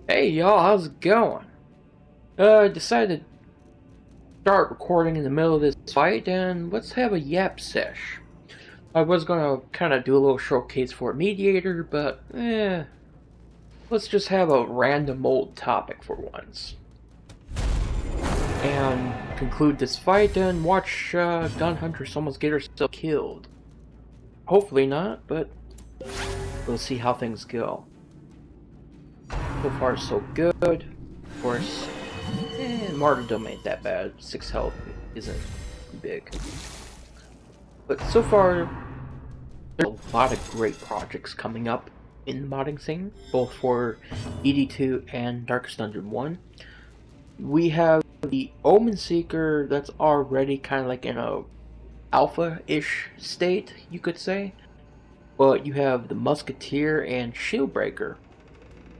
Hey y'all, how's it going? I decided to start recording in the middle of this fight and let's have a yap sesh. I was gonna kinda do a little showcase for Mediator, but let's just have a random old topic for once. And conclude this fight and watch Gun Huntress almost get herself killed. Hopefully not, but we'll see how things go. So far so good. Of course, martyrdom ain't that bad. 6 health isn't big. But so far, there's a lot of great projects coming up in the modding scene, both for ED2 and Darkest Dungeon 1. We have the Omen Seeker that's already kind of like in a alpha-ish state, you could say. But you have the Musketeer and Shieldbreaker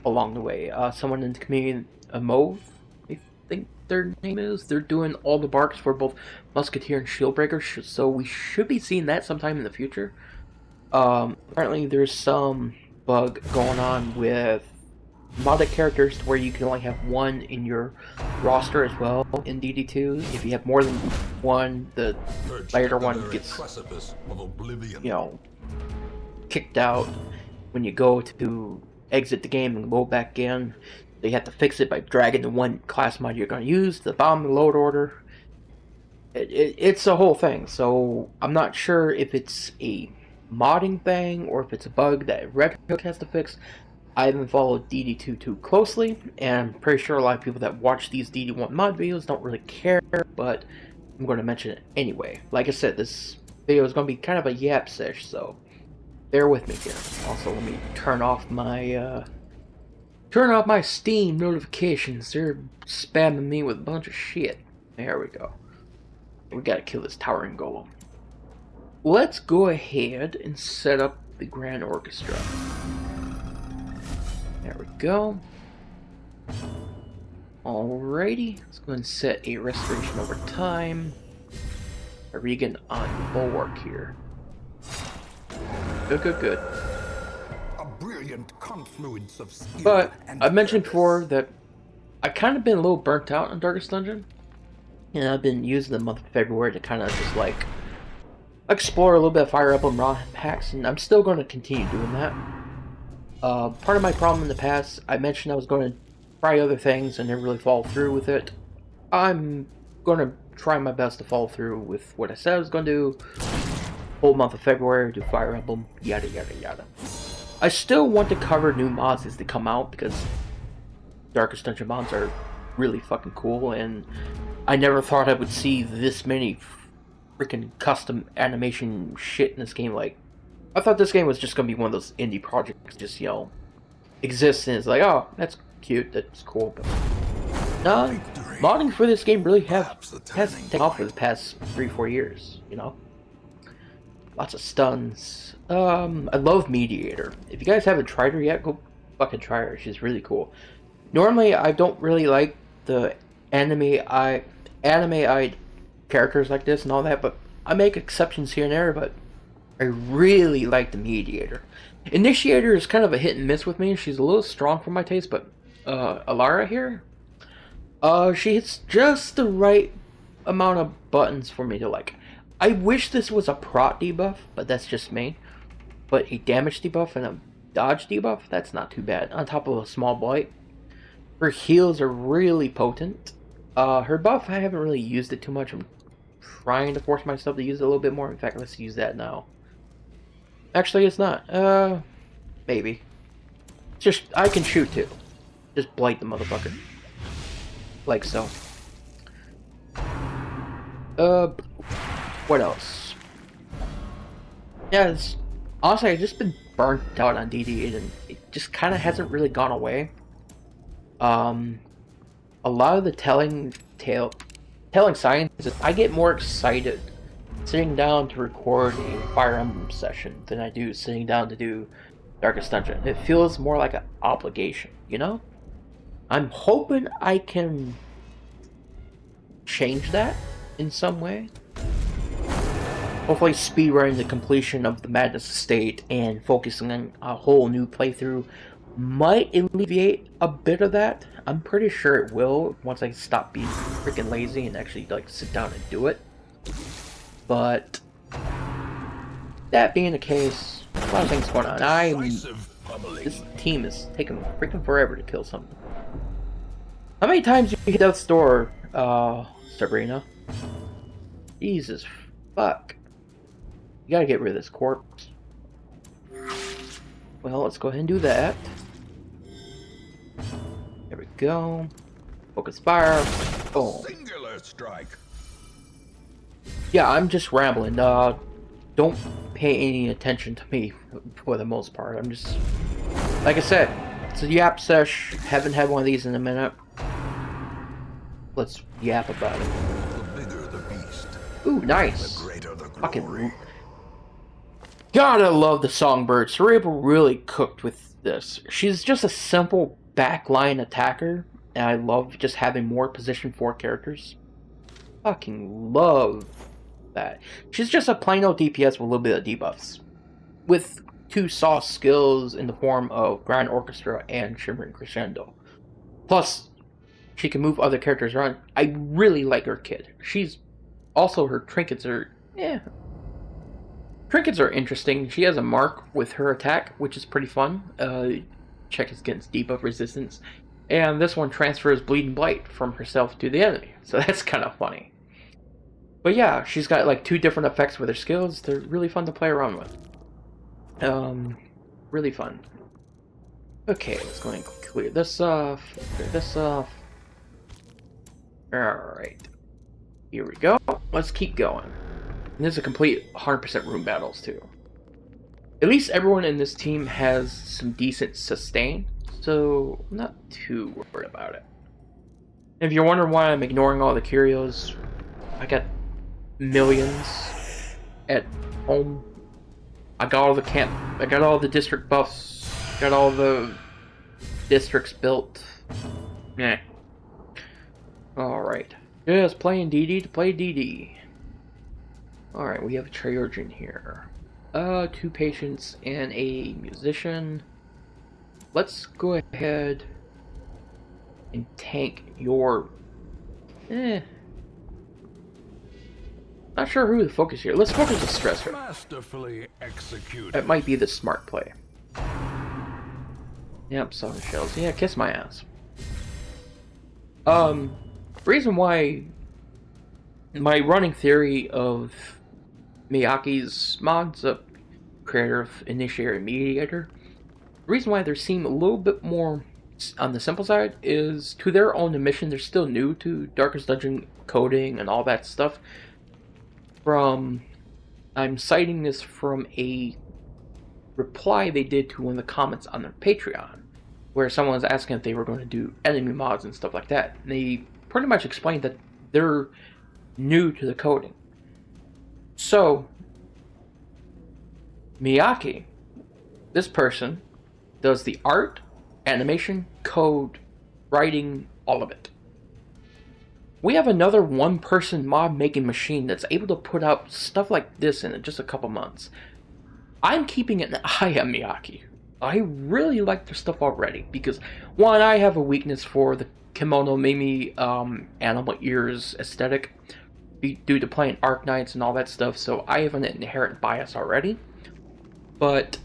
along the way. Someone in the community, Mauve, I think their name is, they're doing all the barks for both Musketeer and Shieldbreaker, so we should be seeing that sometime in the future. Apparently there's some bug going on with modded characters to where you can only have one in your roster as well in DD2. If you have more than one, the later one gets, kicked out when you go to exit the game and go back in. They have to fix it by dragging the one class mod you're going to use, the bomb and load order. It's a whole thing, so I'm not sure if it's a modding thing or if it's a bug that Red Hook has to fix. I haven't followed DD2 too closely, and I'm pretty sure a lot of people that watch these DD1 mod videos don't really care, but I'm going to mention it anyway. Like I said, this video is going to be kind of a yap sesh, so bear with me here. Also, let me turn off my Steam notifications. They're spamming me with a bunch of shit. There we go. We gotta kill this towering golem. Let's go ahead and set up the Grand Orchestra. There we go. Alrighty, let's go and set a restoration over time. A Regan on bulwark here. Good. A brilliant confluence of skill. But I've mentioned before that I kind of been a little burnt out on Darkest Dungeon, and I've been using the month of February to kind of just like explore a little bit of Fire Emblem raw packs, and I'm still going to continue doing that. Part of my problem in the past, I mentioned I was going to try other things and never really follow through with it. I'm going to try my best to follow through with what I said I was going to do. Whole month of February, do Fire Emblem, yada yada yada. I still want to cover new mods as they come out because Darkest Dungeon mods are really fucking cool, and I never thought I would see this many freaking custom animation shit in this game. Like, I thought this game was just gonna be one of those indie projects, just, exists, and it's like, oh, that's cute, that's cool, but no, modding for this game really has taken off for the past 3-4 years, Lots of stuns. I love Mediator. If you guys haven't tried her yet, go fucking try her. She's really cool. Normally, I don't really like the anime-eyed characters like this and all that, but I make exceptions here and there, but I really like the Mediator. Initiator is kind of a hit and miss with me. She's a little strong for my taste, but Alara here, she hits just the right amount of buttons for me to like. I wish this was a prot debuff, but that's just me. But a damage debuff and a dodge debuff, that's not too bad. On top of a small blight. Her heals are really potent. Her buff, I haven't really used it too much. I'm trying to force myself to use it a little bit more. In fact, let's use that now. Actually, it's not. Maybe. Just, I can shoot too. Just blight the motherfucker. Like so. What else? Yeah, honestly, I've just been burnt out on DD, and it just kind of hasn't really gone away. A lot of the telling science, I get more excited sitting down to record a Fire Emblem session than I do sitting down to do Darkest Dungeon. It feels more like an obligation, I'm hoping I can change that in some way. Hopefully speedrunning the completion of the Madness Estate and focusing on a whole new playthrough might alleviate a bit of that. I'm pretty sure it will once I stop being freaking lazy and actually like sit down and do it. But that being the case, a lot of things going on. This team is taking freaking forever to kill something. How many times you hit that door, Sabrina? Jesus fuck. You gotta get rid of this corpse. Well, let's go ahead and do that. There we go. Focus fire. Boom. Singular strike. Yeah, I'm just rambling. Don't pay any attention to me for the most part. I'm just, like I said, it's a yap sesh. Haven't had one of these in a minute. Let's yap about it. The bigger the beast, Ooh, nice. the greater the glory. Fucking. Gotta love the Songbird. Cerebral really cooked with this. She's just a simple backline attacker, and I love just having more position 4 characters. Fucking love that. She's just a plain old DPS with a little bit of debuffs. With 2 sauce skills in the form of Grand Orchestra and Shimmering Crescendo. Plus, she can move other characters around. I really like her kid. She's also, her trinkets are, trinkets are interesting. She has a mark with her attack, which is pretty fun. Check against debuff resistance. And this one transfers Bleeding Blight from herself to the enemy. So that's kind of funny. But yeah, she's got like 2 different effects with her skills. They're really fun to play around with. Really fun. Okay, let's go ahead and clear this off. Clear this off. Alright. Here we go. Let's keep going. And this is a complete 100% room battles too. At least everyone in this team has some decent sustain, so I'm not too worried about it. If you're wondering why I'm ignoring all the curios, I got millions at home. I got all the camp, I got all the district buffs, got all the districts built. Yeah. Alright. Just playing DD to play DD. Alright, we have a Triurgin here. 2 patients and a musician. Let's go ahead and tank your... Not sure who to focus here. Let's focus the stressor. Masterfully executed. That might be the smart play. Yep, Southern Shells. Yeah, kiss my ass. Reason why my running theory of Miyake's mods, creator of Initiator and Mediator, the reason why they seem a little bit more on the simple side is, to their own admission, they're still new to Darkest Dungeon coding and all that stuff. I'm citing this from a reply they did to one of the comments on their Patreon, where someone was asking if they were going to do enemy mods and stuff like that. And they pretty much explained that they're new to the coding. So, Miyake, this person, does the art, animation, code, writing, all of it. We have another one-person mod-making machine that's able to put out stuff like this in just a couple months. I'm keeping an eye on Miyake. I really like their stuff already, because, one, I have a weakness for the Kimono Mimi animal ears aesthetic, due to playing Arknights and all that stuff, so I have an inherent bias already. But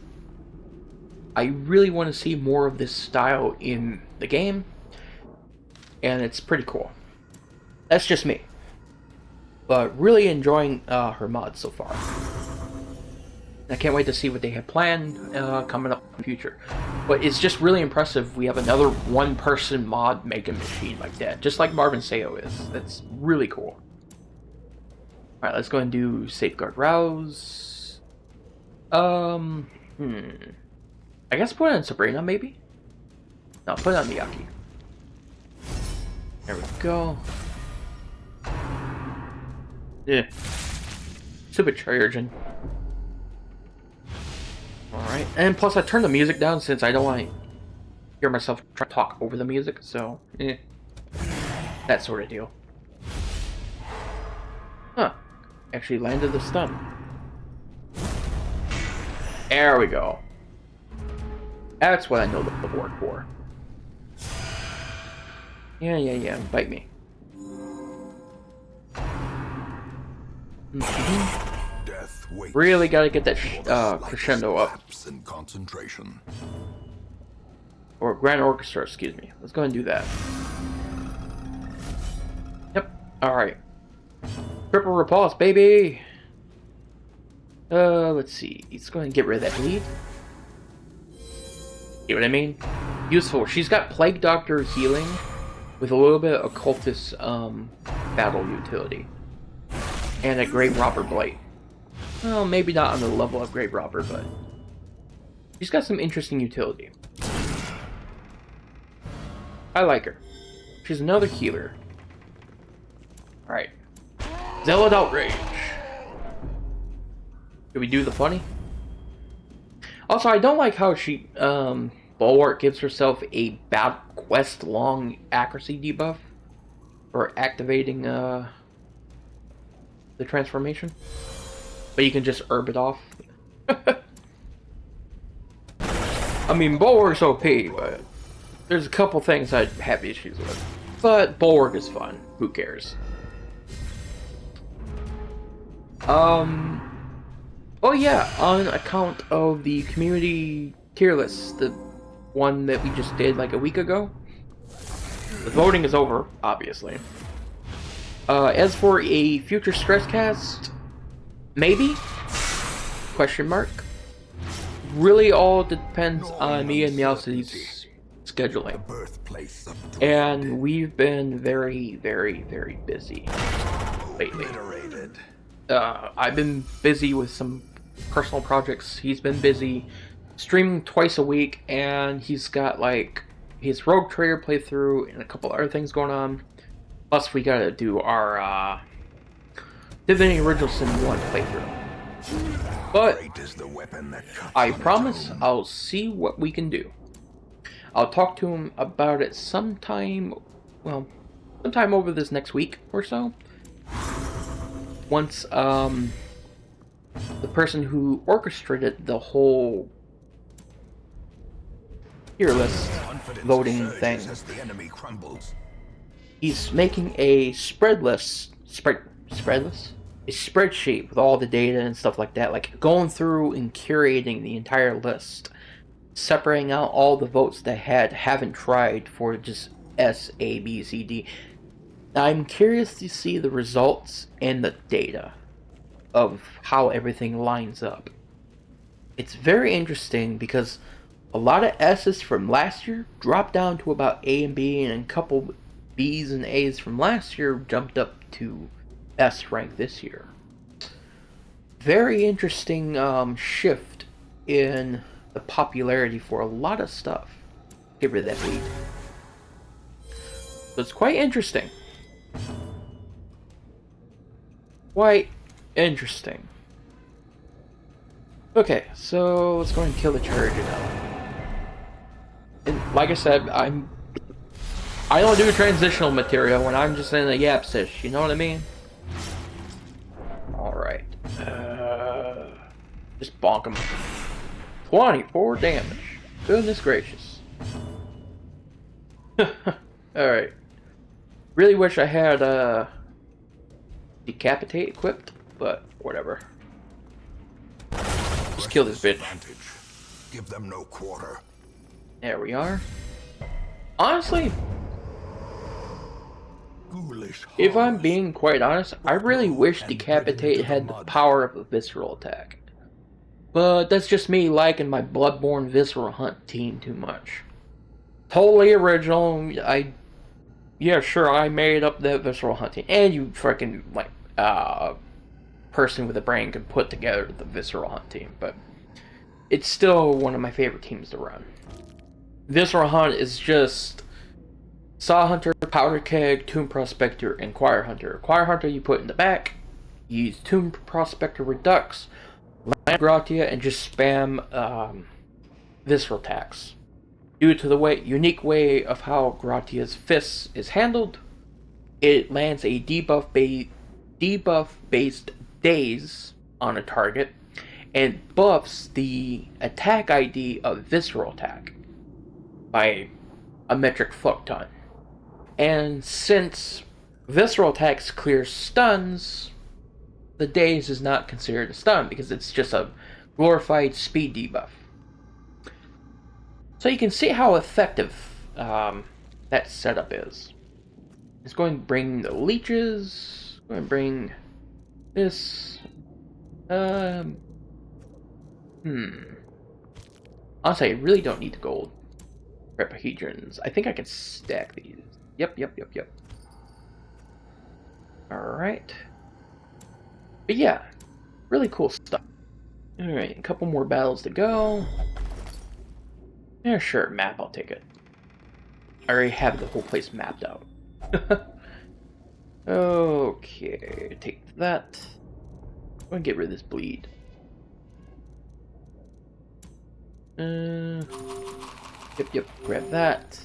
I really want to see more of this style in the game, and it's pretty cool. That's just me. But really enjoying her mods so far. I can't wait to see what they have planned coming up in the future. But it's just really impressive we have another one-person mod making machine like that, just like Marvin Sayo is. That's really cool. Alright, let's go and do Safeguard Rouse. I guess put it on Sabrina, maybe? No, put it on Miyake. There we go. Yeah. Stupid Triurgin. Alright, and plus I turned the music down since I don't want to hear myself try to talk over the music, so, that sort of deal. Huh. Actually landed the stun. There we go. That's what I know the board for. Yeah. Bite me. Death waits. Really gotta get that crescendo up. In concentration. Or grand orchestra, excuse me. Let's go ahead and do that. Yep. Alright. Triple repulse, baby! Let's see. Let's go ahead and get rid of that bleed. See what I mean? Useful. She's got Plague Doctor healing with a little bit of occultist battle utility. And a Grave Robber Blight. Well, maybe not on the level of Grave Robber, but she's got some interesting utility. I like her. She's another healer. Alright. Zealot Outrage. Should we do the funny? Also, I don't like how she, Bulwark gives herself a battle quest long accuracy debuff for activating, the transformation. But you can just herb it off. I mean, Bulwark's OP, but there's a couple things I'd have issues with. But Bulwark is fun. Who cares? Oh yeah, on account of the community tier list, the one that we just did like a week ago, the voting is over, obviously. As for a future Stresscast, maybe? Question mark. Really all depends on me and Meowcity's scheduling. And we've been very busy lately. I've been busy with some personal projects. He's been busy streaming twice a week, and he's got like his Rogue Trader playthrough and a couple other things going on. Plus, we gotta do our Divinity Original Sin 1 playthrough. But I promise I'll see what we can do. I'll talk to him about it sometime, well, sometime over this next week or so. Once, the person who orchestrated the whole tier list voting thing, he's making a spreadsheet with all the data and stuff like that, like going through and curating the entire list, separating out all the votes that haven't tried for just S, A, B, C, D. I'm curious to see the results and the data of how everything lines up. It's very interesting because a lot of S's from last year dropped down to about A and B, and a couple B's and A's from last year jumped up to S rank this year. Very interesting shift in the popularity for a lot of stuff. Get rid of that bleed. So it's quite interesting. Quite interesting. Okay, so let's go ahead and kill the charger now. And like I said, I don't do transitional material when I'm just in a yap sesh, you know what I mean? Alright. Just bonk him. 24 damage. Goodness gracious. Alright. Really wish I had Decapitate equipped, but whatever. Just kill this bitch. Give them no quarter. There we are. Honestly, if I'm being quite honest, I really wish Decapitate had the power of a visceral attack. But that's just me liking my Bloodborne Visceral Hunt team too much. Totally original. Yeah, sure, I made up the Visceral Hunting. And you freaking, like, person with a brain can put together the Visceral Hunt team. But it's still one of my favorite teams to run. Visceral Hunt is just Saw Hunter, Powder Keg, Tomb Prospector, and Choir Hunter. Choir Hunter you put in the back, you use Tomb Prospector Redux, Land Gratia, and just spam Visceral attacks. Due to the unique way of how Gratia's Fists is handled, it lands a debuff-based daze on a target, and buffs the attack ID of Visceral Attack by a metric fuck ton. And since Visceral Attacks clears stuns, the Daze is not considered a stun because it's just a glorified speed debuff. So you can see how effective that setup is. It's going to bring the leeches, going to bring this. Honestly, I really don't need the gold repahedrons. I think I can stack these. Yep. Alright. But yeah, really cool stuff. Alright, a couple more battles to go. Yeah, sure, map, I'll take it. I already have the whole place mapped out. Okay, take that. I'm gonna get rid of this bleed. Yep, grab that.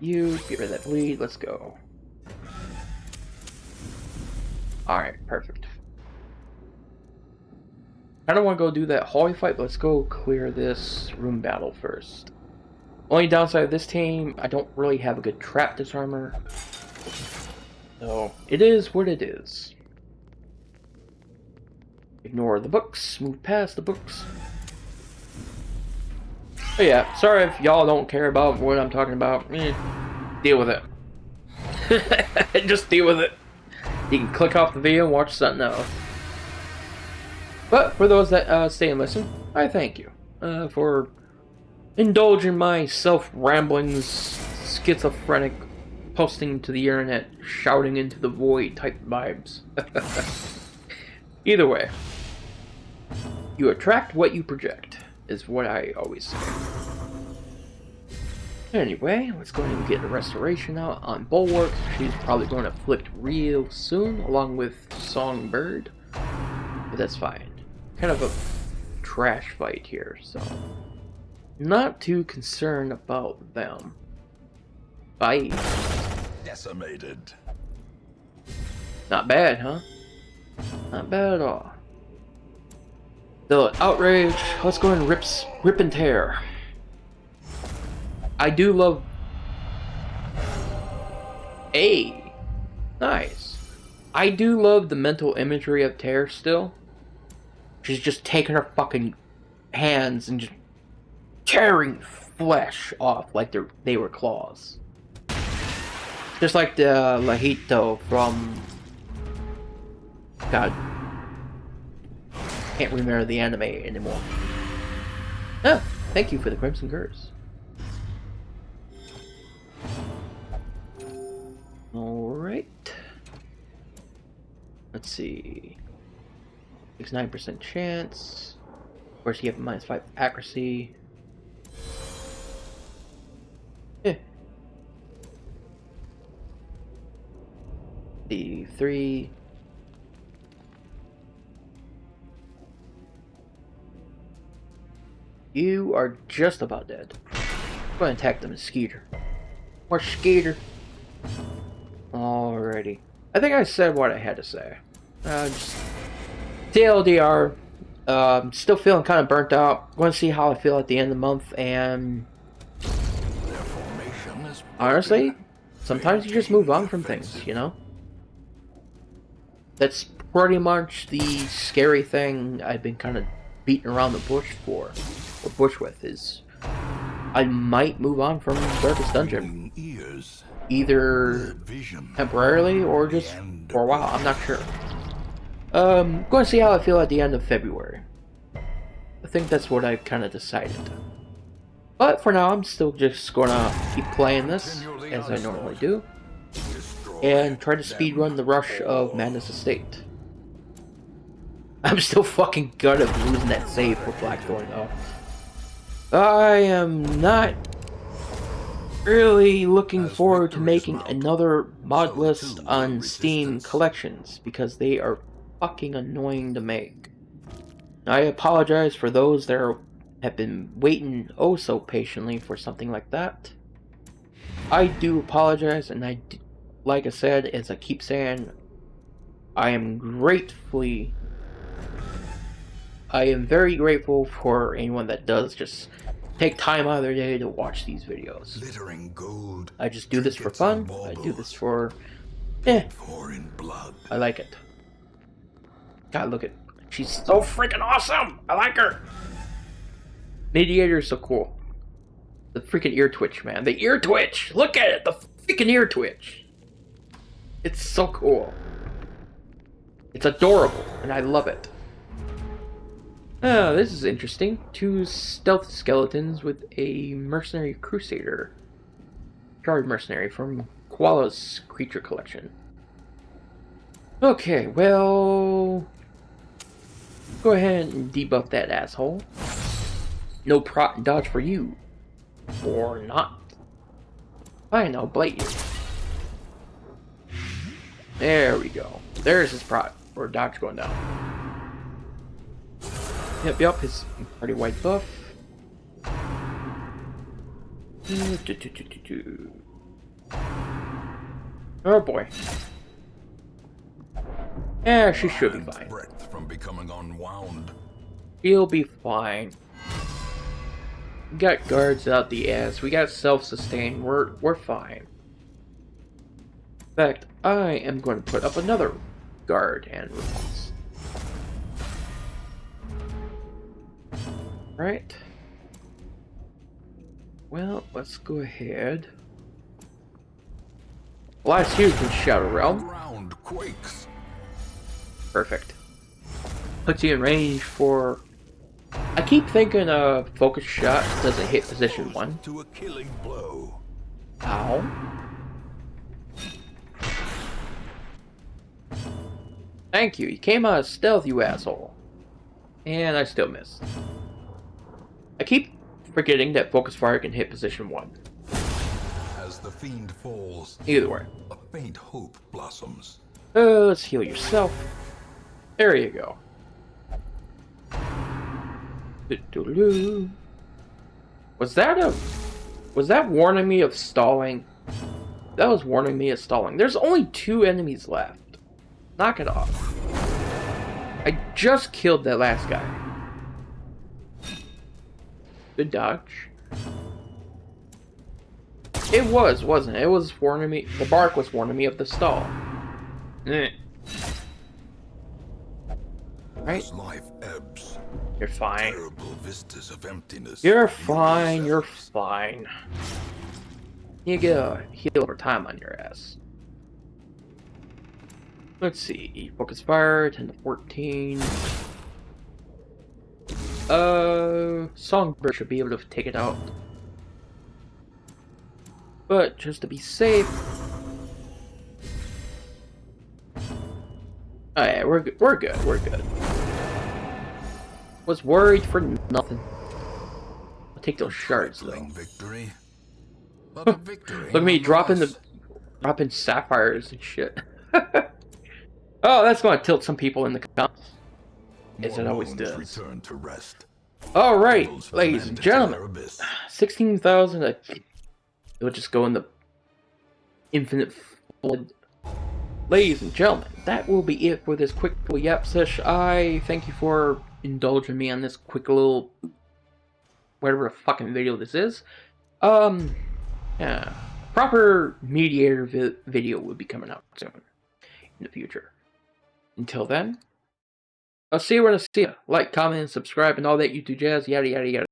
You, get rid of that bleed, let's go. Alright, perfect. I don't want to go do that hallway fight, but let's go clear this room battle first. Only downside of this team, I don't really have a good trap disarmer. So, it is what it is. Ignore the books, move past the books. Oh yeah, sorry if y'all don't care about what I'm talking about. Deal with it. Just deal with it. You can click off the video and watch something else. But for those that stay and listen, I thank you for indulging my self-ramblings, schizophrenic, posting to the internet, shouting into the void type vibes. Either way, you attract what you project, is what I always say. Anyway, let's go ahead and get a restoration out on Bulwark. She's probably going to afflict real soon, along with Songbird. But that's fine. Kind of a trash fight here, so not too concerned about them. Bye. Decimated. Not bad, huh? Not bad at all. The outrage. Let's go and rip and tear. I do love. Nice. I do love the mental imagery of Tear still. She's just taking her fucking hands and just tearing flesh off like they were claws. Just like the Lajito from... God. Can't remember the anime anymore. Ah, thank you for the Crimson Curse. Alright. Let's see. 69% chance. Of course, you have -5 accuracy. D3. You are just about dead. Go ahead and attack the mosquito. More skeeter. Alrighty. I think I said what I had to say. Just TLDR. Still feeling kind of burnt out. Going to see how I feel at the end of the month, and honestly, sometimes you just move on from things, you know? That's pretty much the scary thing I've been kind of beating around the bush for, or bush with, is I might move on from Darkest Dungeon. Either temporarily or just for a while, I'm not sure. Going to see how I feel at the end of February. I think that's what I've kind of decided. But for now, I'm still just going to keep playing this, as I normally do, and try to speedrun the rush of Madness Estate. I'm still fucking gutted of losing that save for Blackthorn, though. I am not really looking forward to making another mod list on Steam collections, because they are fucking annoying to make. I apologize for those that have been waiting oh so patiently for something like that. I do apologize, and like I said, as I keep saying, I am gratefully I am very grateful for anyone that does just take time out of their day to watch these videos. Glittering gold. I just do this for trinkets and fun. I do baubles, this for... paid for in blood. I like it. God, look at... She's so freaking awesome! I like her! Mediator is so cool. The freaking ear twitch, man. The ear twitch! Look at it! The freaking ear twitch! It's so cool. It's adorable, and I love it. Oh, this is interesting. 2 stealth skeletons with a mercenary crusader. Guard mercenary from Koala's creature collection. Okay, well... Go ahead and debuff that asshole. No prot and dodge for you. Or not. Fine, I'll blade you. There we go. There's his prot. Or dodge going down. Yep, his party white buff. Oh boy. Yeah, she should be fine. Breath from becoming unwound. She'll be fine. We got guards out the ass. We got self-sustain. We're fine. In fact, I am going to put up another guard and replace. Right. Well, let's go ahead. Last year can Shadow Realm. Ground quakes. Perfect. Puts you in range for... I keep thinking focus shot doesn't hit position 1. To a killing blow. Ow. Thank you. You came out of stealth, you asshole. And I still missed. I keep forgetting that focus fire can hit position 1. As the fiend falls, Either way. a faint hope blossoms. Let's heal yourself. There you go. Was that warning me of stalling? That was warning me of stalling. There's only 2 enemies left. Knock it off. I just killed that last guy. Good dodge. It was, wasn't it? It was warning me. The bark was warning me of the stall. Right? As life ebbs, You're fine. terrible vistas of emptiness. You're fine. You're fine. You get a heal over time on your ass. Let's see. Focus fire, 10 to 14. Songbird should be able to take it out. But just to be safe. Oh yeah, we're good. We're good. Was worried for nothing. I'll take those shards though. Victory. But a victory. Look at me dropping sapphires and shit. Oh, that's gonna tilt some people in the comments. As it always does. Return to rest. Alright, Those ladies and remanded to gentlemen. their abyss. 16,000. It would just go in the infinite flood. Ladies and gentlemen, that will be it for this quick little yap sesh. I thank you for indulging me on this quick little whatever fucking video this is. Yeah, proper mediator video will be coming out soon in the future. Until then, I'll see you when I see you. Like, comment, and subscribe, and all that YouTube jazz, yada yada yada.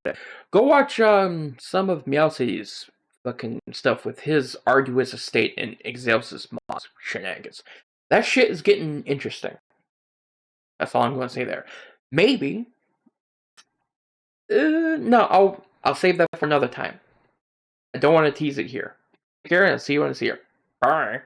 Go watch some of Meowcity's fucking stuff with his arduous estate and Excelsis mods shenanigans. That shit is getting interesting. That's all I'm going to say there. Maybe. No, I'll save that for another time. I don't want to tease it here. Take care, and I'll see you when I see you. Bye.